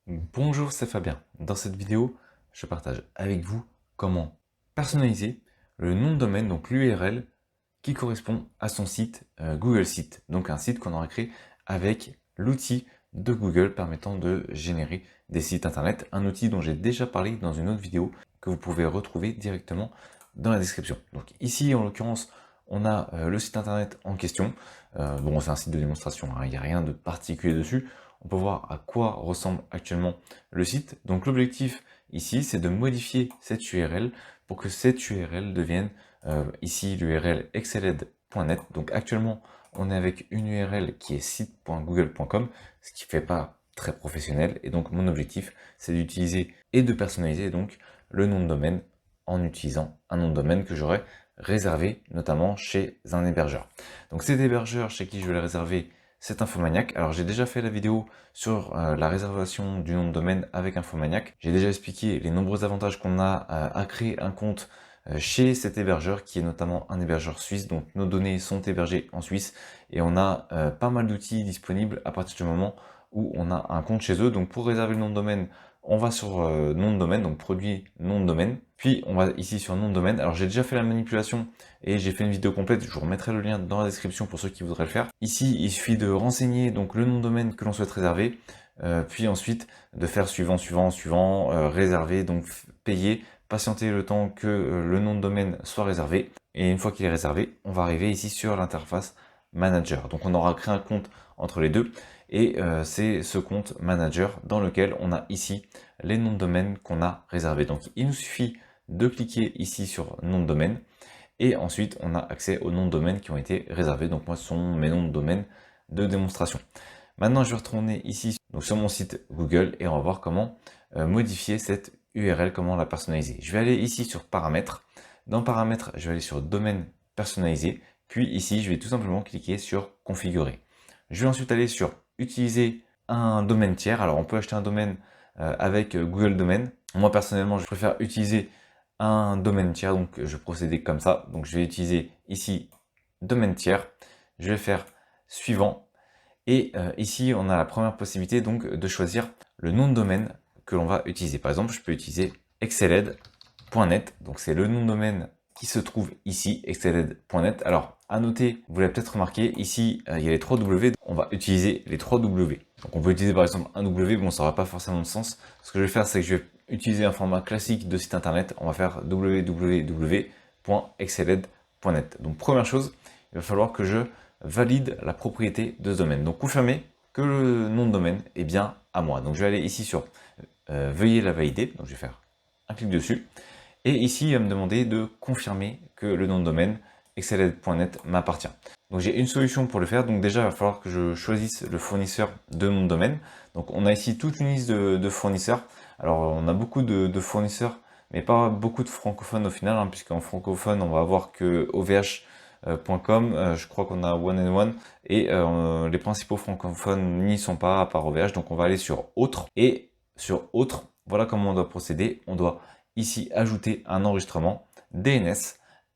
Bonjour, c'est Fabien. Dans cette vidéo, je partage avec vous comment personnaliser le nom de domaine, donc l'URL, qui correspond à son site Google Site. Donc un site qu'on aura créé avec l'outil de Google permettant de générer des sites internet. Un outil dont j'ai déjà parlé dans une autre vidéo que vous pouvez retrouver directement dans la description. Donc ici, en l'occurrence, on a le site internet en question. Bon, c'est un site de démonstration, hein, il n'y a rien de particulier dessus. On peut voir à quoi ressemble actuellement le site. Donc l'objectif ici, c'est de modifier cette URL pour que cette URL devienne ici l'URL exceled.net. Donc actuellement, on est avec une URL qui est site.google.com, ce qui ne fait pas très professionnel. Et donc mon objectif, c'est d'utiliser et de personnaliser donc le nom de domaine en utilisant un nom de domaine que j'aurais réservé notamment chez un hébergeur. Donc cet hébergeur chez qui je vais le réserver, c'est Infomaniac. Alors j'ai déjà fait la vidéo sur la réservation du nom de domaine avec Infomaniac. J'ai déjà expliqué les nombreux avantages qu'on a à créer un compte chez cet hébergeur qui est notamment un hébergeur suisse. Donc nos données sont hébergées en Suisse et on a pas mal d'outils disponibles à partir du moment où on a un compte chez eux. Donc pour réserver le nom de domaine, on va sur nom de domaine, donc produit nom de domaine. Puis on va ici sur nom de domaine. Alors j'ai déjà fait la manipulation et j'ai fait une vidéo complète. Je vous remettrai le lien dans la description pour ceux qui voudraient le faire. Ici, il suffit de renseigner donc le nom de domaine que l'on souhaite réserver. Puis ensuite de faire suivant, réserver, donc payer, patienter le temps que le nom de domaine soit réservé. Et une fois qu'il est réservé, on va arriver ici sur l'interface manager. Donc on aura créé un compte entre les deux. Et c'est ce compte manager dans lequel on a ici les noms de domaine qu'on a réservés. Donc il nous suffit de cliquer ici sur nom de domaine et ensuite on a accès aux noms de domaine qui ont été réservés. Donc moi ce sont mes noms de domaine de démonstration. Maintenant je vais retourner ici donc sur mon site Google et on va voir comment modifier cette URL, comment la personnaliser. Je vais aller ici sur paramètres. Dans paramètres, je vais aller sur domaine personnalisé. Puis ici, je vais tout simplement cliquer sur configurer. Je vais ensuite aller sur utiliser un domaine tiers. Alors on peut acheter un domaine avec Google Domaine. Moi personnellement, je préfère utiliser un domaine tiers, donc je vais procéder comme ça. Donc je vais utiliser ici domaine tiers. Je vais faire suivant. Et ici, on a la première possibilité donc de choisir le nom de domaine que l'on va utiliser. Par exemple, je peux utiliser exceled.net. Donc c'est le nom de domaine qui se trouve ici, exceled.net. Alors, à noter, vous l'avez peut-être remarqué, ici, il y a les 3 W. On va utiliser les 3 W. Donc on peut utiliser par exemple un W, bon, ça n'aura pas forcément de sens. Ce que je vais faire, c'est que je vais utiliser un format classique de site internet. On va faire www.exceled.net. Donc première chose, il va falloir que je valide la propriété de ce domaine. Donc confirmer que le nom de domaine est bien à moi. Donc je vais aller ici sur veuillez la valider. Donc je vais faire un clic dessus. Et ici, il va me demander de confirmer que le nom de domaine exceled.net m'appartient. Donc j'ai une solution pour le faire. Donc déjà, il va falloir que je choisisse le fournisseur de mon domaine. Donc on a ici toute une liste de fournisseurs. Alors on a beaucoup de fournisseurs, mais pas beaucoup de francophones au final, hein, puisqu'en francophone, on va avoir que OVH.com, je crois qu'on a One and One, et les principaux francophones n'y sont pas à part OVH, donc on va aller sur Autres, et sur Autres, voilà comment on doit procéder. On doit ici ajouter un enregistrement DNS,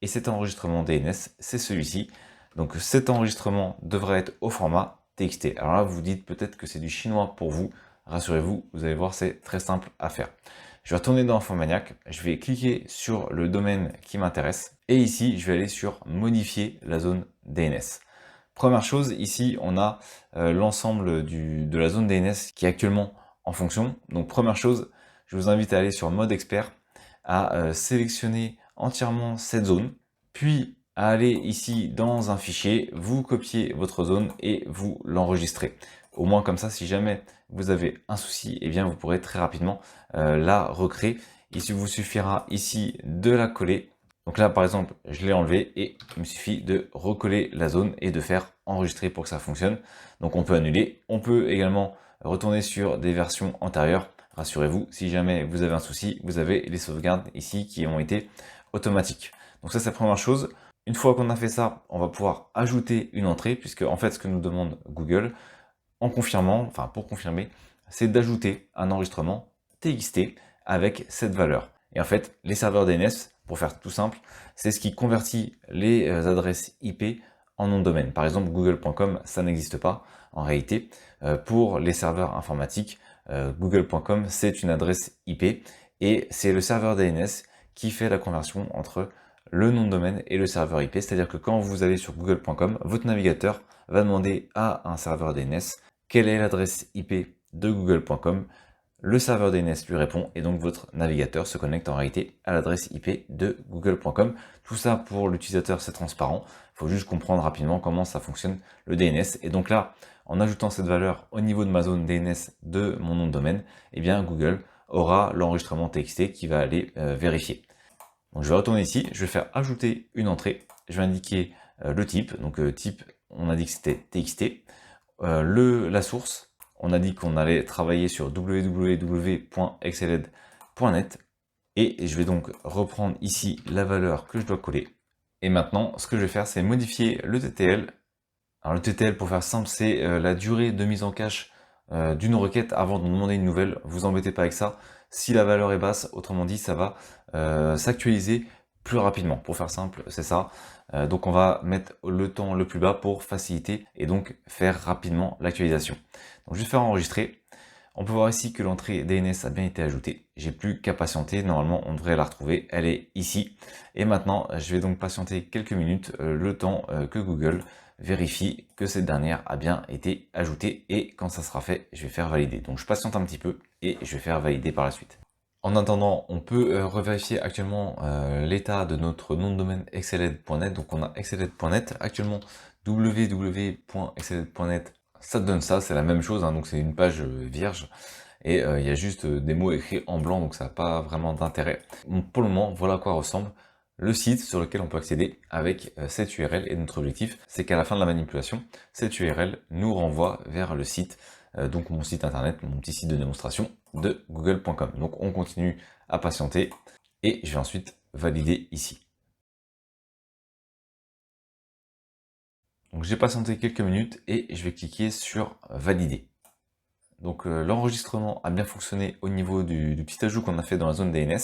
et cet enregistrement DNS, c'est celui-ci. Donc cet enregistrement devrait être au format TXT. Alors là, vous vous dites peut-être que c'est du chinois pour vous. Rassurez-vous, vous allez voir, c'est très simple à faire. Je vais retourner dans Infomaniac, je vais cliquer sur le domaine qui m'intéresse, et ici, je vais aller sur modifier la zone DNS. Première chose, ici, on a l'ensemble de la zone DNS qui est actuellement en fonction. Donc première chose, je vous invite à aller sur mode expert, à sélectionner entièrement cette zone, puis à aller ici dans un fichier, vous copiez votre zone et vous l'enregistrez. Au moins comme ça, si jamais vous avez un souci, eh bien vous pourrez très rapidement la recréer. Il vous suffira ici de la coller. Donc là, par exemple, je l'ai enlevé et il me suffit de recoller la zone et de faire enregistrer pour que ça fonctionne. Donc on peut annuler. On peut également retourner sur des versions antérieures. Rassurez-vous, si jamais vous avez un souci, vous avez les sauvegardes ici qui ont été automatiques. Donc ça, c'est la première chose. Une fois qu'on a fait ça, on va pouvoir ajouter une entrée, puisque en fait, ce que nous demande Google, en confirmant, enfin pour confirmer, c'est d'ajouter un enregistrement TXT avec cette valeur. Et en fait, les serveurs DNS, pour faire tout simple, c'est ce qui convertit les adresses IP en nom de domaine. Par exemple, google.com, ça n'existe pas en réalité. Pour les serveurs informatiques, google.com, c'est une adresse IP et c'est le serveur DNS qui fait la conversion entre le nom de domaine et le serveur IP. C'est-à-dire que quand vous allez sur google.com, votre navigateur va demander à un serveur DNS quelle est l'adresse IP de google.com. Le serveur DNS lui répond et donc votre navigateur se connecte en réalité à l'adresse IP de google.com. Tout ça pour l'utilisateur, c'est transparent. Il faut juste comprendre rapidement comment ça fonctionne le DNS. Et donc là, en ajoutant cette valeur au niveau de ma zone DNS de mon nom de domaine, eh bien Google aura l'enregistrement TXT qui va aller vérifier. Donc je vais retourner ici, je vais faire ajouter une entrée. Je vais indiquer le type. Donc type, on a dit que c'était TXT. La source, on a dit qu'on allait travailler sur www.exceled.net et je vais donc reprendre ici la valeur que je dois coller. Et maintenant, ce que je vais faire, c'est modifier le TTL. Alors le TTL, pour faire simple, c'est la durée de mise en cache d'une requête avant de demander une nouvelle. Vous embêtez pas avec ça. Si la valeur est basse, autrement dit, ça va s'actualiser plus rapidement. Pour faire simple, c'est ça. Donc on va mettre le temps le plus bas pour faciliter et donc faire rapidement l'actualisation. Donc je vais faire enregistrer. On peut voir ici que l'entrée DNS a bien été ajoutée. J'ai plus qu'à patienter. Normalement, on devrait la retrouver. Elle est ici. Et maintenant, je vais donc patienter quelques minutes, le temps que Google vérifie que cette dernière a bien été ajoutée. Et quand ça sera fait, je vais faire valider. Donc je patiente un petit peu et je vais faire valider par la suite. En attendant, on peut revérifier actuellement l'état de notre nom de domaine exceled.net. Donc on a exceled.net. Actuellement, www.exceled.net, ça te donne ça, c'est la même chose, hein, donc c'est une page vierge. Et il y a juste des mots écrits en blanc, donc ça n'a pas vraiment d'intérêt. Pour le moment, voilà à quoi ressemble le site sur lequel on peut accéder avec cette URL. Et notre objectif, c'est qu'à la fin de la manipulation, cette URL nous renvoie vers le site, donc mon site internet, mon petit site de démonstration de google.com. Donc on continue à patienter et je vais ensuite valider ici. Donc j'ai patienté quelques minutes et je vais cliquer sur valider. Donc l'enregistrement a bien fonctionné au niveau du petit ajout qu'on a fait dans la zone DNS.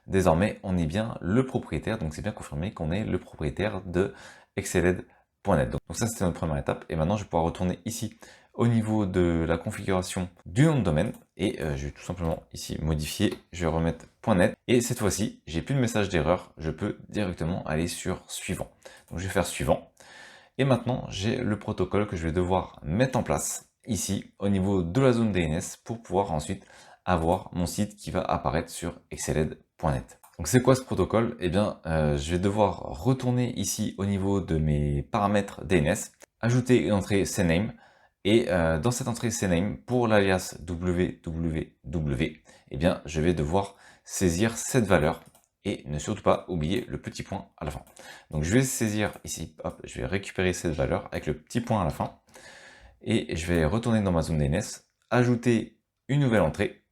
Désormais, on est bien le propriétaire, donc c'est bien confirmé qu'on est le propriétaire de exceled.net. Donc ça, c'était notre première étape. Et maintenant, je vais pouvoir retourner ici au niveau de la configuration du nom de domaine. Et je vais tout simplement ici modifier. Je vais remettre .net. Et cette fois-ci, j'ai plus de message d'erreur. Je peux directement aller sur suivant. Donc je vais faire suivant. Et maintenant, j'ai le protocole que je vais devoir mettre en place ici au niveau de la zone DNS pour pouvoir ensuite avoir mon site qui va apparaître sur exceled.net. Donc c'est quoi ce protocole? Eh bien, je vais devoir retourner ici au niveau de mes paramètres DNS, ajouter une entrée cname et dans cette entrée cname, pour l'alias www, eh bien, je vais devoir saisir cette valeur et ne surtout pas oublier le petit point à la fin. Donc je vais saisir ici, hop, je vais récupérer cette valeur avec le petit point à la fin et je vais retourner dans ma zone DNS, ajouter une nouvelle entrée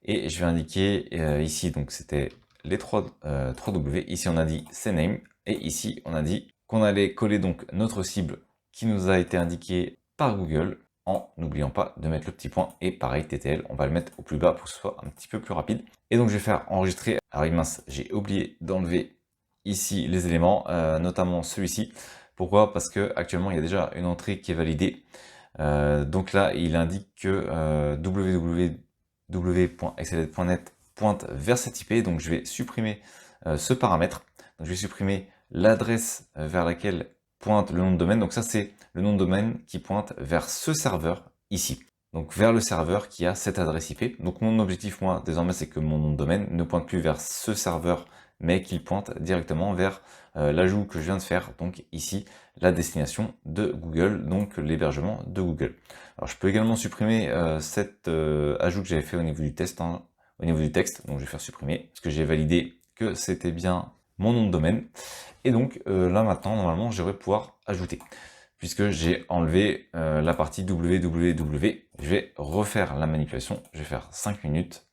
et je vais indiquer ici, donc c'était les 3 W, ici on a dit cname et ici on a dit qu'on allait coller donc notre cible qui nous a été indiquée par Google en n'oubliant pas de mettre le petit point et pareil TTL, on va le mettre au plus bas pour que ce soit un petit peu plus rapide. Et donc je vais faire enregistrer. Alors mince, j'ai oublié d'enlever ici les éléments, notamment celui-ci. Pourquoi? Parce que actuellement il y a déjà une entrée qui est validée. Donc là il indique que www.exceled.net pointe vers cette IP, donc je vais supprimer ce paramètre. Donc je vais supprimer l'adresse vers laquelle pointe le nom de domaine. Donc ça c'est le nom de domaine qui pointe vers ce serveur ici. Donc vers le serveur qui a cette adresse IP. Donc mon objectif moi désormais c'est que mon nom de domaine ne pointe plus vers ce serveur mais qu'il pointe directement vers l'ajout que je viens de faire, donc ici la destination de Google, donc l'hébergement de Google. Alors je peux également supprimer cet ajout que j'avais fait au niveau du test, hein, au niveau du texte, donc je vais faire supprimer, parce que j'ai validé que c'était bien mon nom de domaine. Et donc là maintenant, normalement, je devrais pouvoir ajouter, puisque j'ai enlevé la partie www. Je vais refaire la manipulation, je vais faire 5 minutes,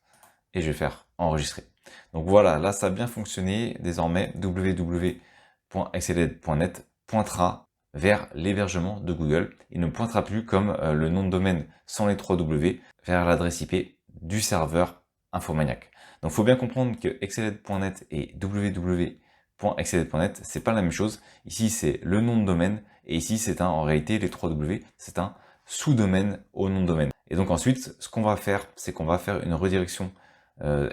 et je vais faire enregistrer. Donc voilà, là ça a bien fonctionné. Désormais, www.exceled.net pointera vers l'hébergement de Google. Il ne pointera plus comme le nom de domaine sans les 3 W vers l'adresse IP du serveur Infomaniac. Donc il faut bien comprendre que exceled.net et www.exceled.net, c'est pas la même chose. Ici c'est le nom de domaine et ici c'est en réalité les 3 W, c'est un sous-domaine au nom de domaine. Et donc ensuite, ce qu'on va faire, c'est qu'on va faire une redirection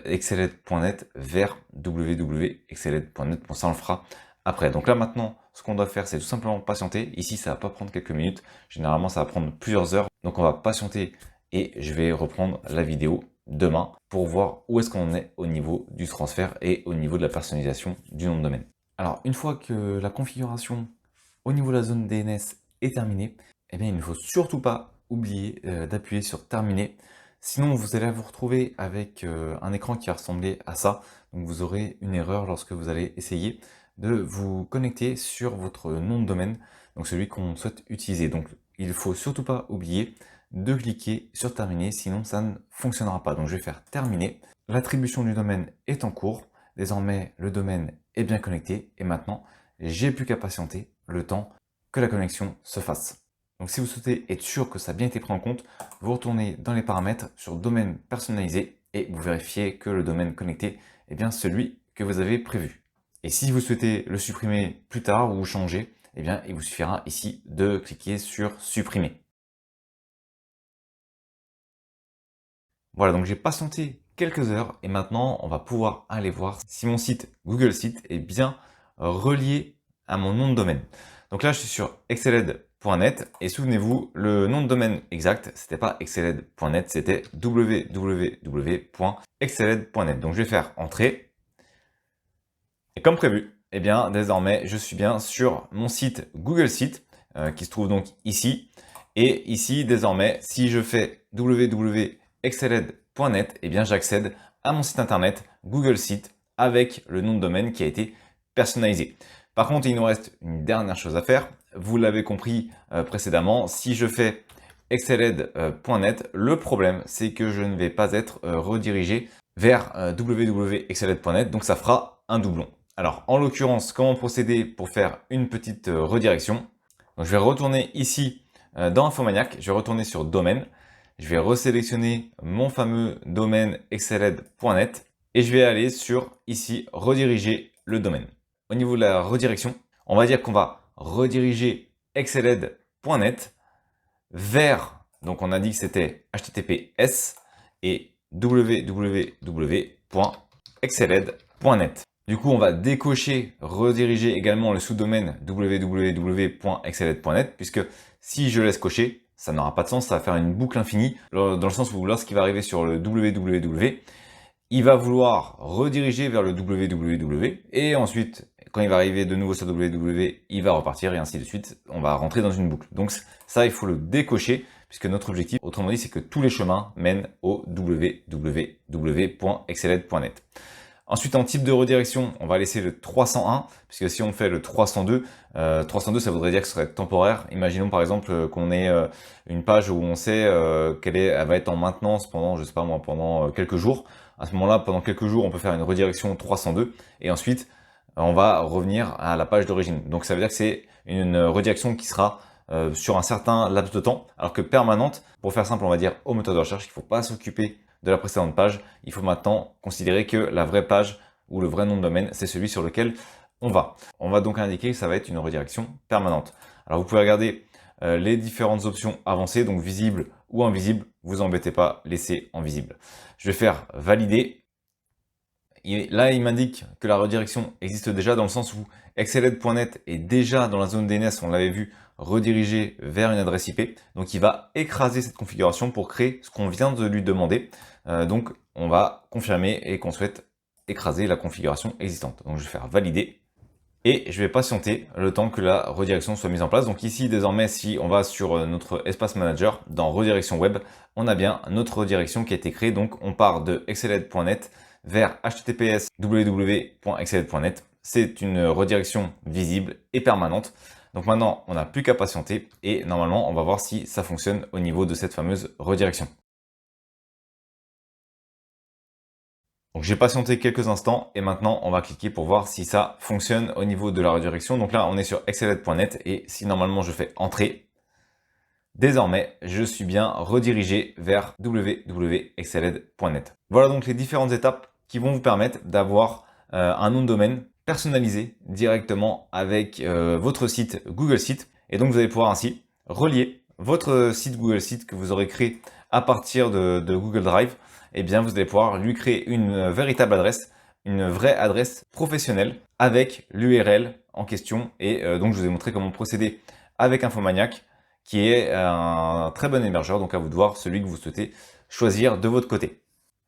exceled.net vers www.exceled.net. Bon, ça on le fera après. Donc là maintenant, ce qu'on doit faire, c'est tout simplement patienter. Ici, ça va pas prendre quelques minutes. Généralement, ça va prendre plusieurs heures. Donc on va patienter et je vais reprendre la vidéo demain pour voir où est-ce qu'on est au niveau du transfert et au niveau de la personnalisation du nom de domaine. Alors, une fois que la configuration au niveau de la zone DNS est terminée, eh bien, il ne faut surtout pas oublier d'appuyer sur terminer. Sinon, vous allez vous retrouver avec un écran qui va ressembler à ça. Donc, vous aurez une erreur lorsque vous allez essayer de vous connecter sur votre nom de domaine, donc celui qu'on souhaite utiliser. Donc, il ne faut surtout pas oublier de cliquer sur terminer, sinon ça ne fonctionnera pas. Donc, je vais faire terminer. L'attribution du domaine est en cours. Désormais, le domaine est bien connecté et maintenant, j'ai plus qu'à patienter le temps que la connexion se fasse. Donc si vous souhaitez être sûr que ça a bien été pris en compte, vous retournez dans les paramètres sur domaine personnalisé et vous vérifiez que le domaine connecté est bien celui que vous avez prévu. Et si vous souhaitez le supprimer plus tard ou changer, eh bien il vous suffira ici de cliquer sur supprimer. Voilà, donc j'ai patienté quelques heures et maintenant on va pouvoir aller voir si mon site Google Site est bien relié à mon nom de domaine. Donc là je suis sur exceled.net et souvenez-vous, le nom de domaine exact c'était pas exceled.net, c'était www.exceled.net. Donc je vais faire entrée et comme prévu, eh bien désormais je suis bien sur mon site Google Site qui se trouve donc ici. Et ici désormais si je fais www.exceled.net, eh bien j'accède à mon site internet Google Site avec le nom de domaine qui a été personnalisé. Par contre, il nous reste une dernière chose à faire. Vous l'avez compris précédemment, si je fais exceled.net, le problème c'est que je ne vais pas être redirigé vers www.exceled.net, donc ça fera un doublon. Alors en l'occurrence, comment procéder pour faire une petite redirection? Donc je vais retourner ici dans Infomaniac, je vais retourner sur domaine. Je vais resélectionner mon fameux domaine exceled.net et je vais aller sur ici rediriger le domaine. Au niveau de la redirection, on va dire qu'on va rediriger exceled.net vers, donc on a dit que c'était https et www.exceled.net. Du coup, on va décocher, rediriger également le sous-domaine www.exceled.net puisque si je laisse cocher, ça n'aura pas de sens, ça va faire une boucle infinie, dans le sens où lorsqu'il va arriver sur le www, il va vouloir rediriger vers le www, et ensuite, quand il va arriver de nouveau sur www, il va repartir, et ainsi de suite, on va rentrer dans une boucle. Donc ça, il faut le décocher, puisque notre objectif, autrement dit, c'est que tous les chemins mènent au www.exceled.net. Ensuite, en type de redirection, on va laisser le 301, puisque si on fait le 302, 302 ça voudrait dire que ce serait temporaire. Imaginons par exemple qu'on ait une page où on sait elle va être en maintenance pendant, je sais pas moi, pendant quelques jours. À ce moment-là, pendant quelques jours, on peut faire une redirection 302, et ensuite, on va revenir à la page d'origine. Donc ça veut dire que c'est une redirection qui sera sur un certain laps de temps, alors que permanente, pour faire simple, on va dire au moteur de recherche, il ne faut pas s'occuper de la précédente page. Il faut maintenant considérer que la vraie page ou le vrai nom de domaine, c'est celui sur lequel on va. On va donc indiquer que ça va être une redirection permanente. Alors vous pouvez regarder les différentes options avancées, donc visible ou invisible. Vous embêtez pas, laissez en visible. Je vais faire valider. Et là, il m'indique que la redirection existe déjà dans le sens où exceled.net est déjà dans la zone DNS, on l'avait vu, redirigé vers une adresse IP. Donc il va écraser cette configuration pour créer ce qu'on vient de lui demander. Donc on va confirmer et qu'on souhaite écraser la configuration existante. Donc je vais faire valider et je vais patienter le temps que la redirection soit mise en place. Donc ici désormais, si on va sur notre espace manager dans redirection web, on a bien notre redirection qui a été créée. Donc on part de exceled.net vers https www.exceled.net. C'est une redirection visible et permanente. Donc maintenant, on n'a plus qu'à patienter et normalement, on va voir si ça fonctionne au niveau de cette fameuse redirection. Donc j'ai patienté quelques instants et maintenant, on va cliquer pour voir si ça fonctionne au niveau de la redirection. Donc là, on est sur exceled.net et si normalement je fais entrer, désormais, je suis bien redirigé vers www.exceled.net. Voilà donc les différentes étapes qui vont vous permettre d'avoir un nom de domaine personnalisé directement avec votre site Google Site. Et donc vous allez pouvoir ainsi relier votre site Google Site que vous aurez créé à partir de Google Drive, eh bien, vous allez pouvoir lui créer une véritable adresse, une vraie adresse professionnelle avec l'URL en question. Et donc, je vous ai montré comment procéder avec Infomaniac, qui est un très bon hébergeur. Donc, à vous de voir celui que vous souhaitez choisir de votre côté.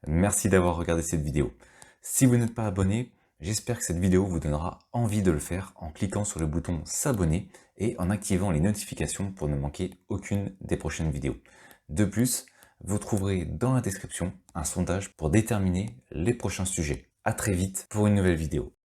Merci d'avoir regardé cette vidéo. Si vous n'êtes pas abonné, j'espère que cette vidéo vous donnera envie de le faire en cliquant sur le bouton s'abonner et en activant les notifications pour ne manquer aucune des prochaines vidéos. De plus, vous trouverez dans la description un sondage pour déterminer les prochains sujets. À très vite pour une nouvelle vidéo.